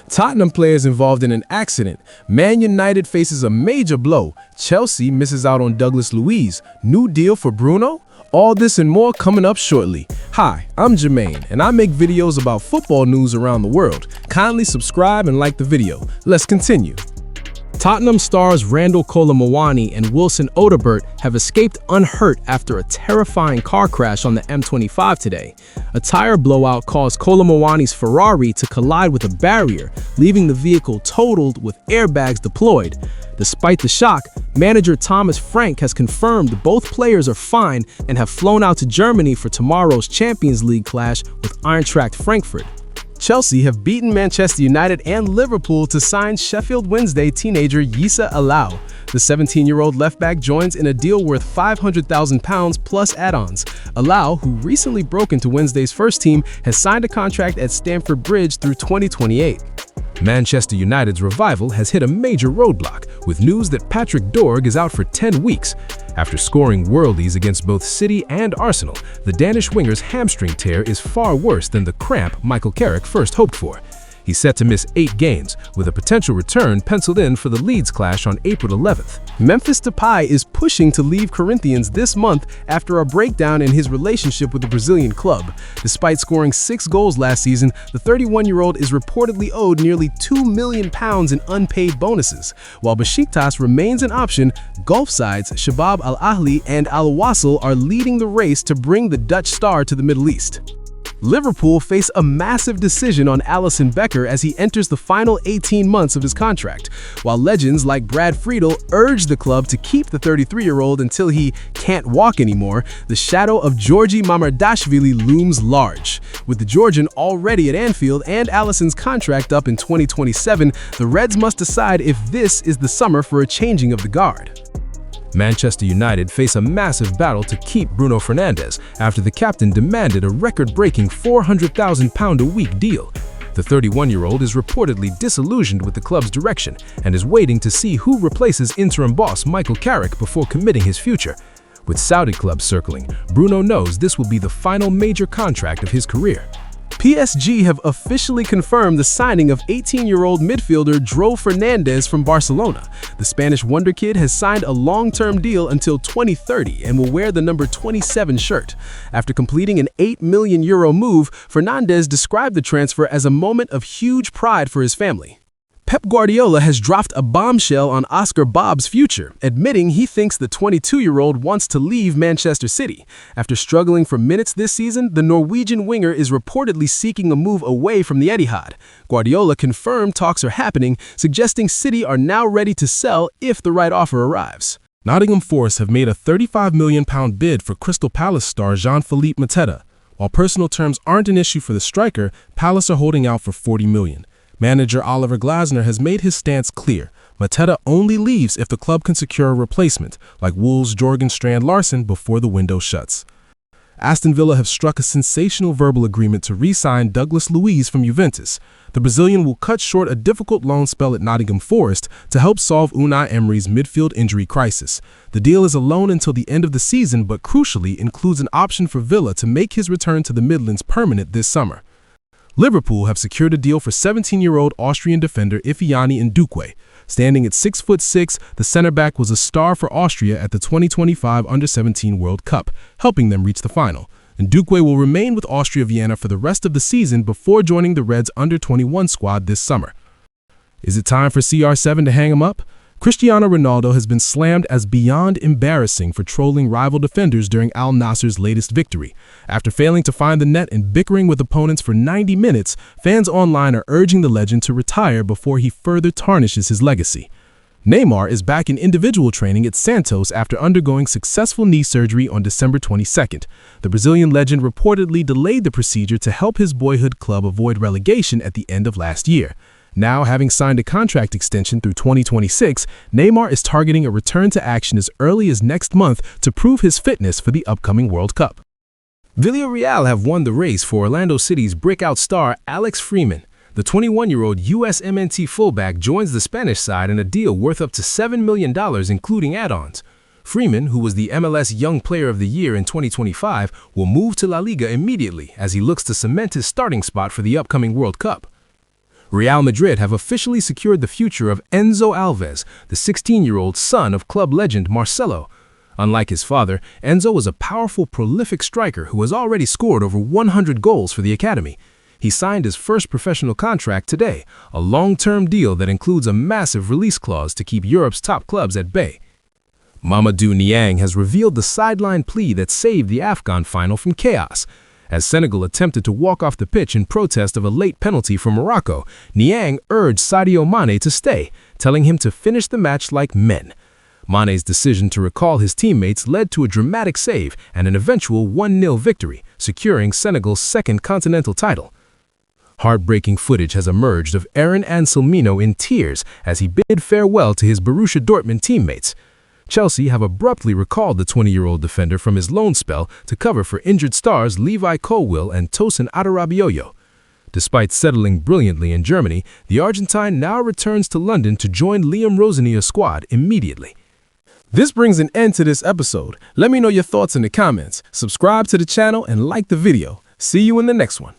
Tottenham players involved in an accident. Man United faces a major blow. Chelsea misses out on Douglas Luiz. New deal for Bruno? All this and more coming up shortly. Hi, I'm Jermaine, and I make videos about football news around the world. Kindly subscribe and like the video. Let's continue. Tottenham stars Randall Kolo Muani and Wilson Odobert have escaped unhurt after a terrifying car crash on the M25 today. A tire blowout caused Kolo Muani's Ferrari to collide with a barrier, leaving the vehicle totaled with airbags deployed. Despite the shock, manager Thomas Frank has confirmed both players are fine and have flown out to Germany for tomorrow's Champions League clash with Eintracht Frankfurt. Chelsea have beaten Manchester United and Liverpool to sign Sheffield Wednesday teenager Yissa Alao. The 17-year-old left-back joins in a deal worth £500,000 plus add-ons. Alao, who recently broke into Wednesday's first team, has signed a contract at Stamford Bridge through 2028. Manchester United's revival has hit a major roadblock, with news that Patrick Dorg is out for 10 weeks. After scoring worldies against both City and Arsenal, the Danish winger's hamstring tear is far worse than the cramp Michael Carrick first hoped for. He's set to miss 8 games, with a potential return penciled in for the Leeds clash on April 11th. Memphis Depay is pushing to leave Corinthians this month after a breakdown in his relationship with the Brazilian club. Despite scoring 6 goals last season, the 31-year-old is reportedly owed nearly £2 million in unpaid bonuses. While Besiktas remains an option, Gulf sides Shabab Al Ahly and Al Wasl are leading the race to bring the Dutch star to the Middle East. Liverpool face a massive decision on Alisson Becker as he enters the final 18 months of his contract. While legends like Brad Friedel urge the club to keep the 33-year-old until he can't walk anymore, the shadow of Georgi Mamardashvili looms large. With the Georgian already at Anfield and Alisson's contract up in 2027, the Reds must decide if this is the summer for a changing of the guard. Manchester United face a massive battle to keep Bruno Fernandes after the captain demanded a record-breaking £400,000 a week deal. The 31-year-old is reportedly disillusioned with the club's direction and is waiting to see who replaces interim boss Michael Carrick before committing his future. With Saudi clubs circling, Bruno knows this will be the final major contract of his career. PSG have officially confirmed the signing of 18-year-old midfielder Bruno Fernandes from Barcelona. The Spanish wonder kid has signed a long-term deal until 2030 and will wear the number 27 shirt. After completing an €8 million move, Fernandes described the transfer as a moment of huge pride for his family. Pep Guardiola has dropped a bombshell on Oscar Bob's future, admitting he thinks the 22-year-old wants to leave Manchester City. After struggling for minutes this season, the Norwegian winger is reportedly seeking a move away from the Etihad. Guardiola confirmed talks are happening, suggesting City are now ready to sell if the right offer arrives. Nottingham Forest have made a £35 million bid for Crystal Palace star Jean-Philippe Mateta. While personal terms aren't an issue for the striker, Palace are holding out for £40 million. Manager Oliver Glasner has made his stance clear. Mateta only leaves if the club can secure a replacement, like Wolves' Jorgen Strand Larsen, before the window shuts. Aston Villa have struck a sensational verbal agreement to re-sign Douglas Luiz from Juventus. The Brazilian will cut short a difficult loan spell at Nottingham Forest to help solve Unai Emery's midfield injury crisis. The deal is a loan until the end of the season, but crucially includes an option for Villa to make his return to the Midlands permanent this summer. Liverpool have secured a deal for 17-year-old Austrian defender Ifeanyi Ndukwe. Standing at 6'6", the center-back was a star for Austria at the 2025 Under-17 World Cup, helping them reach the final. Ndukwe will remain with Austria Vienna for the rest of the season before joining the Reds' Under-21 squad this summer. Is it time for CR7 to hang him up? Cristiano Ronaldo has been slammed as beyond embarrassing for trolling rival defenders during Al Nassr's latest victory. After failing to find the net and bickering with opponents for 90 minutes, fans online are urging the legend to retire before he further tarnishes his legacy. Neymar is back in individual training at Santos after undergoing successful knee surgery on December 22nd. The Brazilian legend reportedly delayed the procedure to help his boyhood club avoid relegation at the end of last year. Now, having signed a contract extension through 2026, Neymar is targeting a return to action as early as next month to prove his fitness for the upcoming World Cup. Villarreal have won the race for Orlando City's breakout star Alex Freeman. The 21-year-old USMNT fullback joins the Spanish side in a deal worth up to $7 million, including add-ons. Freeman, who was the MLS Young Player of the Year in 2025, will move to La Liga immediately as he looks to cement his starting spot for the upcoming World Cup. Real Madrid have officially secured the future of Enzo Alves, the 16-year-old son of club legend Marcelo. Unlike his father, Enzo was a powerful, prolific striker who has already scored over 100 goals for the academy. He signed his first professional contract today, a long-term deal that includes a massive release clause to keep Europe's top clubs at bay. Mamadou Niang has revealed the sideline plea that saved the AFCON final from chaos. As Senegal attempted to walk off the pitch in protest of a late penalty from Morocco, Niang urged Sadio Mane to stay, telling him to finish the match like men. Mane's decision to recall his teammates led to a dramatic save and an eventual 1-0 victory, securing Senegal's second continental title. Heartbreaking footage has emerged of Aaron Anselmino in tears as he bid farewell to his Borussia Dortmund teammates. Chelsea have abruptly recalled the 20-year-old defender from his loan spell to cover for injured stars Levi Colwill and Tosin Adarabioyo. Despite settling brilliantly in Germany, the Argentine now returns to London to join Liam Rosenior's squad immediately. This brings an end to this episode. Let me know your thoughts in the comments. Subscribe to the channel and like the video. See you in the next one.